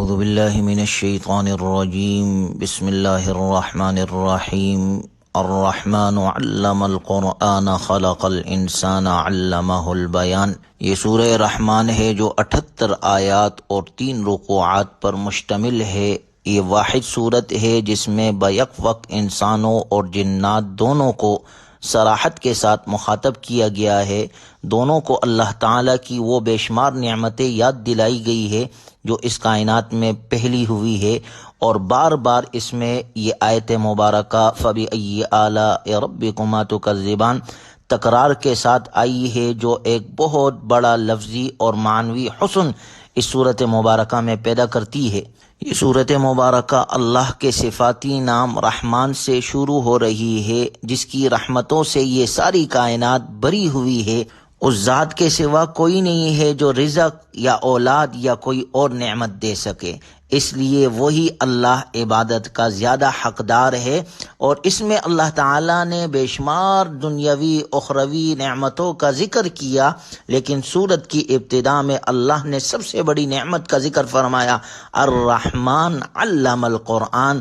اعوذ باللہ من الشیطان الرجیم بسم اللہ الرحمن الرحیم الرحمن علم القرآن خلق الانسان علمہ البیان۔ یہ سورہ رحمان ہے جو 78 آیات اور 3 رکوعات پر مشتمل ہے۔ یہ واحد صورت ہے جس میں بیک وقت انسانوں اور جنات دونوں کو صراحت کے ساتھ مخاطب کیا گیا ہے۔ دونوں کو اللہ تعالیٰ کی وہ بے شمار نعمتیں یاد دلائی گئی ہے جو اس کائنات میں پہلی ہوئی ہے، اور بار بار اس میں یہ آیت مبارکہ فَبِأَيِّ آلَاءِ رَبِّكُمَا تُكَذِّبَانِ تکرار کے ساتھ آئی ہے، جو ایک بہت بڑا لفظی اور معنوی حسن اس صورت مبارکہ میں پیدا کرتی ہے۔ یہ صورت مبارکہ اللہ کے صفاتی نام رحمان سے شروع ہو رہی ہے، جس کی رحمتوں سے یہ ساری کائنات بھری ہوئی ہے۔ اس ذات کے سوا کوئی نہیں ہے جو رزق یا اولاد یا کوئی اور نعمت دے سکے، اس لیے وہی اللہ عبادت کا زیادہ حقدار ہے۔ اور اس میں اللہ تعالیٰ نے بے شمار دنیاوی اخروی نعمتوں کا ذکر کیا، لیکن سورت کی ابتدا میں اللہ نے سب سے بڑی نعمت کا ذکر فرمایا، الرحمن علم القرآن۔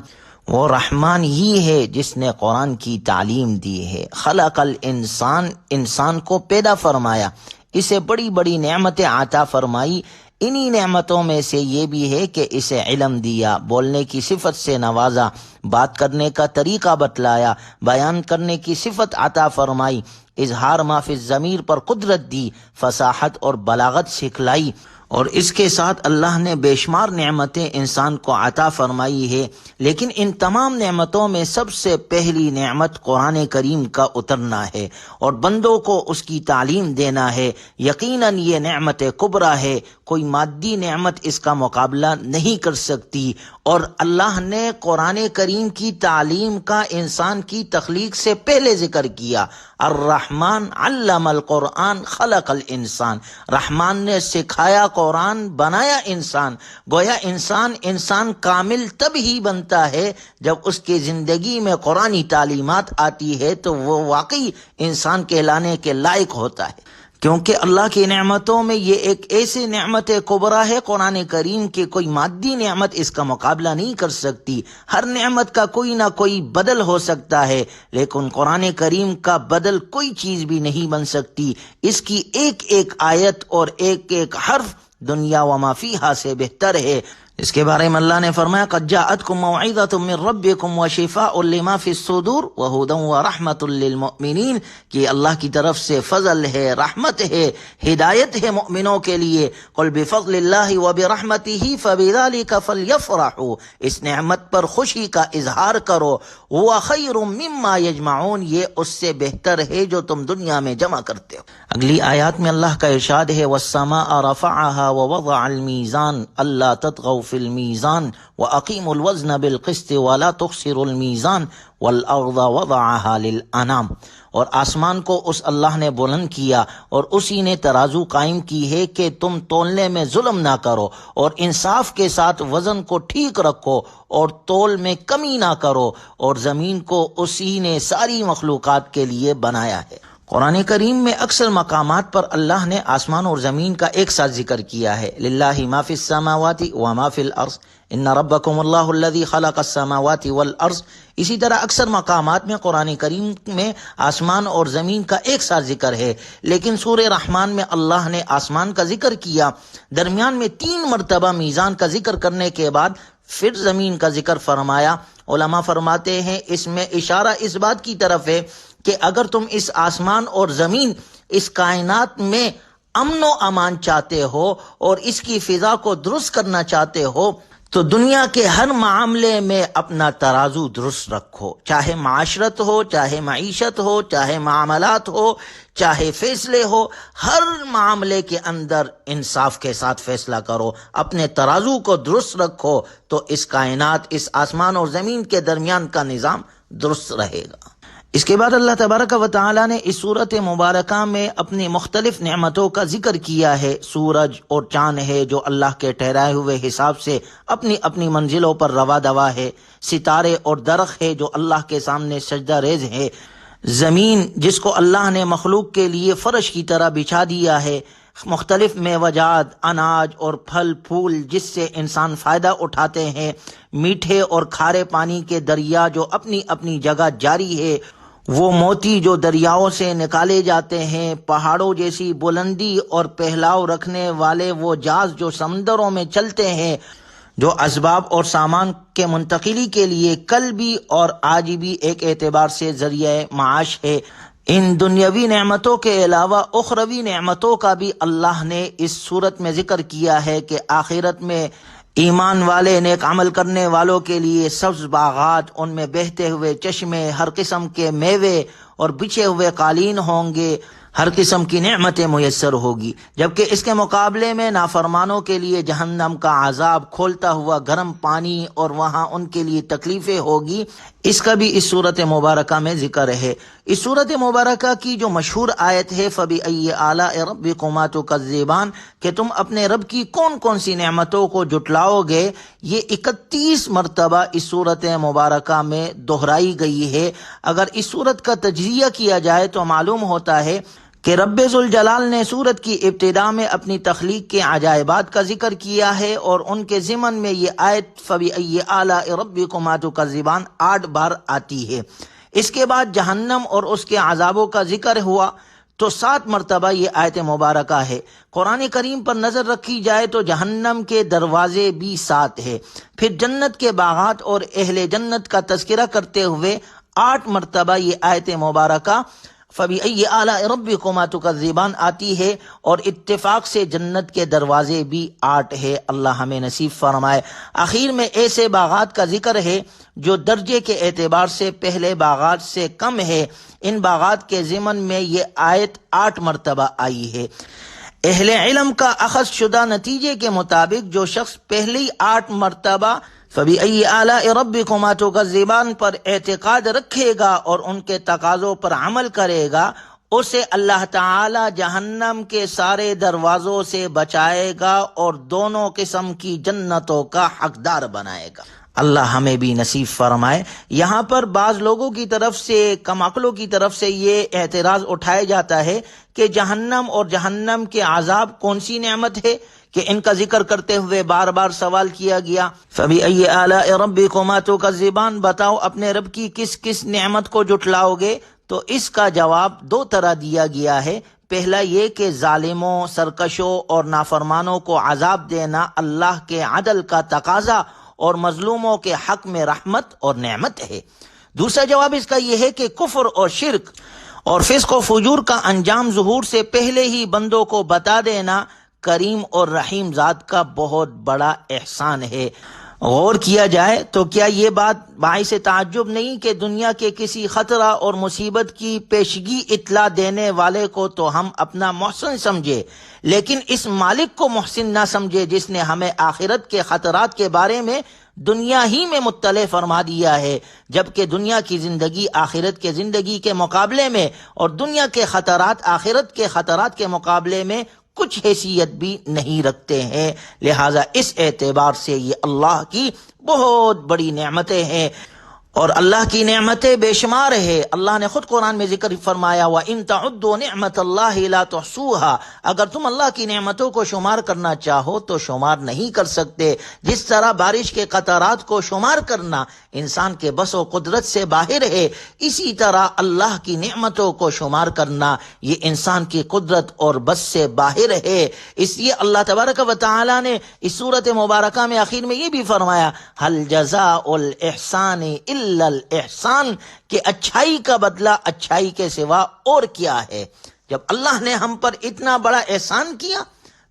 وہ رحمان ہی ہے جس نے قرآن کی تعلیم دی ہے۔ خلق الانسان، انسان کو پیدا فرمایا، اسے بڑی بڑی نعمتیں عطا فرمائی۔ انہی نعمتوں میں سے یہ بھی ہے کہ اسے علم دیا، بولنے کی صفت سے نوازا، بات کرنے کا طریقہ بتلایا، بیان کرنے کی صفت عطا فرمائی، اظہار ما فی الضمیر پر قدرت دی، فصاحت اور بلاغت سکھلائی، اور اس کے ساتھ اللہ نے بے شمار نعمتیں انسان کو عطا فرمائی ہے۔ لیکن ان تمام نعمتوں میں سب سے پہلی نعمت قرآن کریم کا اترنا ہے اور بندوں کو اس کی تعلیم دینا ہے۔ یقیناً یہ نعمت کبریٰ ہے، کوئی مادی نعمت اس کا مقابلہ نہیں کر سکتی، اور اللہ نے قرآن کریم کی تعلیم کا انسان کی تخلیق سے پہلے ذکر کیا۔ الرحمن علم القرآن خلق الانسان، رحمان نے سکھایا قرآن، بنایا انسان۔ گویا انسان کامل تب ہی بنتا ہے جب اس کی زندگی میں قرآنی تعلیمات آتی ہے، تو وہ واقعی انسان کہلانے کے لائق ہوتا ہے، کیونکہ اللہ کی نعمتوں میں یہ ایک ایسی نعمت کبریٰ ہے قرآن کریم کی کوئی مادی نعمت اس کا مقابلہ نہیں کر سکتی۔ ہر نعمت کا کوئی نہ کوئی بدل ہو سکتا ہے، لیکن قرآن کریم کا بدل کوئی چیز بھی نہیں بن سکتی۔ اس کی ایک ایک آیت اور ایک ایک حرف دنیا وما فیہا سے بہتر ہے۔ اس کے بارے میں اللہ نے فرمایا قد جاءتکم موعظۃ من ربکم وشفاء لما فی الصدور وہدی ورحمۃ للمؤمنین، کہ اللہ کی طرف سے فضل ہے، رحمت ہے، ہدایت ہے مومنوں کے لیے۔ قل بفضل اللہ وبرحمتہ فبذلک فلیفرحوا، اس نعمت پر خوشی کا اظہار کرو۔ هو خیر مما یجمعون، یہ اس سے بہتر ہے جو تم دنیا میں جمع کرتے ہو۔ اگلی آیات میں اللہ کا ارشاد ہے والسماء رفعها ووضع الميزان الا تطغوا فی المیزان وَأَقِيمُوا الْوَزْنَ بِالْقِسْطِ وَلَا تُخْسِرُوا الْمِيزَانَ وَالْأَرْضَ وَضَعَهَا لِلْأَنَامِ، اور آسمان کو اس اللہ نے بلند کیا اور اسی نے ترازو قائم کی ہے کہ تم تولنے میں ظلم نہ کرو، اور انصاف کے ساتھ وزن کو ٹھیک رکھو اور تول میں کمی نہ کرو، اور زمین کو اسی نے ساری مخلوقات کے لیے بنایا ہے۔ قرآن کریم میں اکثر مقامات پر اللہ نے آسمان اور زمین کا ایک ساتھ ذکر کیا ہے، للہ ما فی السماوات وما فی الارض ان ربکم اللہ الذی خلق السماوات والارض۔ اسی طرح اکثر مقامات میں قرآن کریم میں آسمان اور زمین کا ایک ساتھ ذکر ہے، لیکن سورہ رحمان میں اللہ نے آسمان کا ذکر کیا، درمیان میں 3 مرتبہ میزان کا ذکر کرنے کے بعد پھر زمین کا ذکر فرمایا۔ علماء فرماتے ہیں اس میں اشارہ اس بات کی طرف ہے کہ اگر تم اس آسمان اور زمین، اس کائنات میں امن و امان چاہتے ہو اور اس کی فضا کو درست کرنا چاہتے ہو، تو دنیا کے ہر معاملے میں اپنا ترازو درست رکھو، چاہے معاشرت ہو، چاہے معیشت ہو، چاہے معاملات ہو، چاہے فیصلے ہو، ہر معاملے کے اندر انصاف کے ساتھ فیصلہ کرو، اپنے ترازو کو درست رکھو، تو اس کائنات، اس آسمان اور زمین کے درمیان کا نظام درست رہے گا۔ اس کے بعد اللہ تبارک و تعالی نے اس صورت مبارکہ میں اپنی مختلف نعمتوں کا ذکر کیا ہے۔ سورج اور چاند ہے جو اللہ کے ٹھہرائے ہوئے حساب سے اپنی اپنی منزلوں پر روا دوا ہے، ستارے اور درخت ہے جو اللہ کے سامنے سجدہ ریز ہے، زمین جس کو اللہ نے مخلوق کے لیے فرش کی طرح بچھا دیا ہے، مختلف میوجات، اناج اور پھل پھول جس سے انسان فائدہ اٹھاتے ہیں، میٹھے اور کھارے پانی کے دریا جو اپنی اپنی جگہ جاری ہے، وہ موتی جو دریاؤں سے نکالے جاتے ہیں، پہاڑوں جیسی بلندی اور پہلاؤ رکھنے والے وہ جہاز جو سمندروں میں چلتے ہیں، جو اسباب اور سامان کے منتقلی کے لیے کل بھی اور آج بھی ایک اعتبار سے ذریعہ معاش ہے۔ ان دنیاوی نعمتوں کے علاوہ اخروی نعمتوں کا بھی اللہ نے اس صورت میں ذکر کیا ہے کہ آخرت میں ایمان والے نیک عمل کرنے والوں کے لیے سبز باغات، ان میں بہتے ہوئے چشمے، ہر قسم کے میوے اور بچھے ہوئے قالین ہوں گے، ہر قسم کی نعمتیں میسر ہوگی، جبکہ اس کے مقابلے میں نافرمانوں کے لیے جہنم کا عذاب، کھولتا ہوا گرم پانی اور وہاں ان کے لیے تکلیفیں ہوگی۔ اس کا بھی اس صورت مبارکہ میں ذکر ہے۔ اس صورت مبارکہ کی جو مشہور آیت ہے فَبِأَيِّ آلَاءِ رَبِّكُمَا تُكَذِّبَانِ، کہ تم اپنے رب کی کون کون سی نعمتوں کو جٹلاؤ گے، یہ 31 مرتبہ اس صورت مبارکہ میں دہرائی گئی ہے۔ اگر اس صورت کا تجزیہ کیا جائے تو معلوم ہوتا ہے کہ رب ذوالجلال نے سورت کی ابتدا میں اپنی تخلیق کے عجائبات کا ذکر کیا ہے، اور ان کے ضمن میں یہ آیت فَبِأَيِّ آلَاءِ رَبِّكُمَا تُكَذِّبَانِ 8 بار آتی ہے۔ اس کے بعد جہنم اور اس کے عذابوں کا ذکر ہوا تو 7 مرتبہ یہ آیت مبارکہ ہے۔ قرآن کریم پر نظر رکھی جائے تو جہنم کے دروازے بھی 7 ہے۔ پھر جنت کے باغات اور اہل جنت کا تذکرہ کرتے ہوئے 8 مرتبہ یہ آیت مبارکہ فَبِأَيِّ آلَاءِ رَبِّكُمَا تُكَذِّبَانِ آتی ہے، اور اتفاق سے جنت کے دروازے بھی 8 ہے۔ اللہ ہمیں نصیب فرمائے۔ آخر میں ایسے باغات کا ذکر ہے جو درجے کے اعتبار سے پہلے باغات سے کم ہے۔ ان باغات کے ضمن میں یہ آیت 8 مرتبہ آئی ہے۔ اہل علم کا اخذ شدہ نتیجے کے مطابق جو شخص پہلی 8 مرتبہ فَبِأَيِّ آلَاءِ رَبِّكُمَا تُكَذِّبَانِ پر اعتقاد رکھے گا اور ان کے تقاضوں پر عمل کرے گا، اسے اللہ تعالی جہنم کے سارے دروازوں سے بچائے گا اور دونوں قسم کی جنتوں کا حقدار بنائے گا۔ اللہ ہمیں بھی نصیب فرمائے۔ یہاں پر بعض لوگوں کی طرف سے، کم عقلوں کی طرف سے یہ اعتراض اٹھایا جاتا ہے کہ جہنم اور جہنم کے عذاب کون سی نعمت ہے کہ ان کا ذکر کرتے ہوئے بار بار سوال کیا گیا فَبِأَيِّ آلَاءِ رَبِّكُمَا تُكَذِّبَانِ، بتاؤ اپنے رب کی کس کس نعمت کو جٹلاؤ گے؟ تو اس کا جواب 2 طرح دیا گیا ہے۔ پہلا یہ کہ ظالموں، سرکشوں اور نافرمانوں کو عذاب دینا اللہ کے عدل کا تقاضا اور مظلوموں کے حق میں رحمت اور نعمت ہے۔ دوسرا جواب اس کا یہ ہے کہ کفر اور شرک اور فسق و فجور کا انجام ظہور سے پہلے ہی بندوں کو بتا دینا کریم اور رحیم ذات کا بہت بڑا احسان ہے۔ غور کیا جائے تو کیا یہ بات باعث تعجب نہیں کہ دنیا کے کسی خطرہ اور مصیبت کی پیشگی اطلاع دینے والے کو تو ہم اپنا محسن سمجھے، لیکن اس مالک کو محسن نہ سمجھے جس نے ہمیں آخرت کے خطرات کے بارے میں دنیا ہی میں مطلع فرما دیا ہے، جبکہ دنیا کی زندگی آخرت کے زندگی کے مقابلے میں اور دنیا کے خطرات آخرت کے خطرات کے مقابلے میں کچھ حیثیت بھی نہیں رکھتے ہیں۔ لہٰذا اس اعتبار سے یہ اللہ کی بہت بڑی نعمتیں ہیں، اور اللہ کی نعمتیں بے شمار ہے۔ اللہ نے خود قرآن میں ذکر فرمایا وَإِن تَعُدُّوا نِعْمَةَ اللَّهِ لَا تُحْصُوهَا، اگر تم اللہ کی نعمتوں کو شمار کرنا چاہو تو شمار نہیں کر سکتے۔ جس طرح بارش کے قطرات کو شمار کرنا انسان کے بس و قدرت سے باہر ہے، اسی طرح اللہ کی نعمتوں کو شمار کرنا یہ انسان کی قدرت اور بس سے باہر ہے۔ اس لیے اللہ تبارک و تعالی نے اس صورت مبارکہ میں آخر میں یہ بھی فرمایا هل جزاء الاحسان الا الاحسان، کہ اچھائی کا بدلہ اچھائی کے سوا اور کیا ہے۔ جب اللہ نے ہم پر اتنا بڑا احسان کیا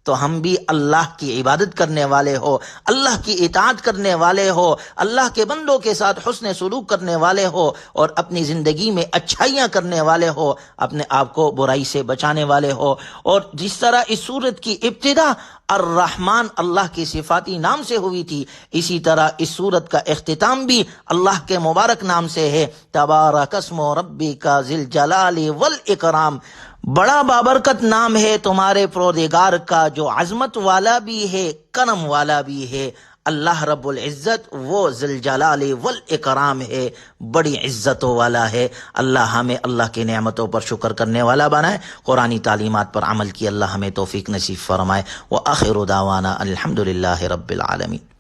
تو ہم بھی اللہ کی عبادت کرنے والے ہو، اللہ کی اطاعت کرنے والے ہو، اللہ کے بندوں کے ساتھ حسن سلوک کرنے والے ہو، اور اپنی زندگی میں اچھائیاں کرنے والے ہو، اپنے آپ کو برائی سے بچانے والے ہو۔ اور جس طرح اس سورت کی ابتدا الرحمن اللہ کی صفاتی نام سے ہوئی تھی، اسی طرح اس سورت کا اختتام بھی اللہ کے مبارک نام سے ہے، تبارک اسم ربک ذی الجلال والاکرام۔ بڑا بابرکت نام ہے تمہارے پروردگار کا جو عظمت والا بھی ہے، کرم والا بھی ہے۔ اللہ رب العزت وہ ذوالجلال والاکرام ہے، بڑی عزتوں والا ہے۔ اللہ ہمیں اللہ کی نعمتوں پر شکر کرنے والا بنائے، قرآنی تعلیمات پر عمل کی اللہ ہمیں توفیق نصیب فرمائے۔ وآخر دعوانا الحمدللہ رب العالمین۔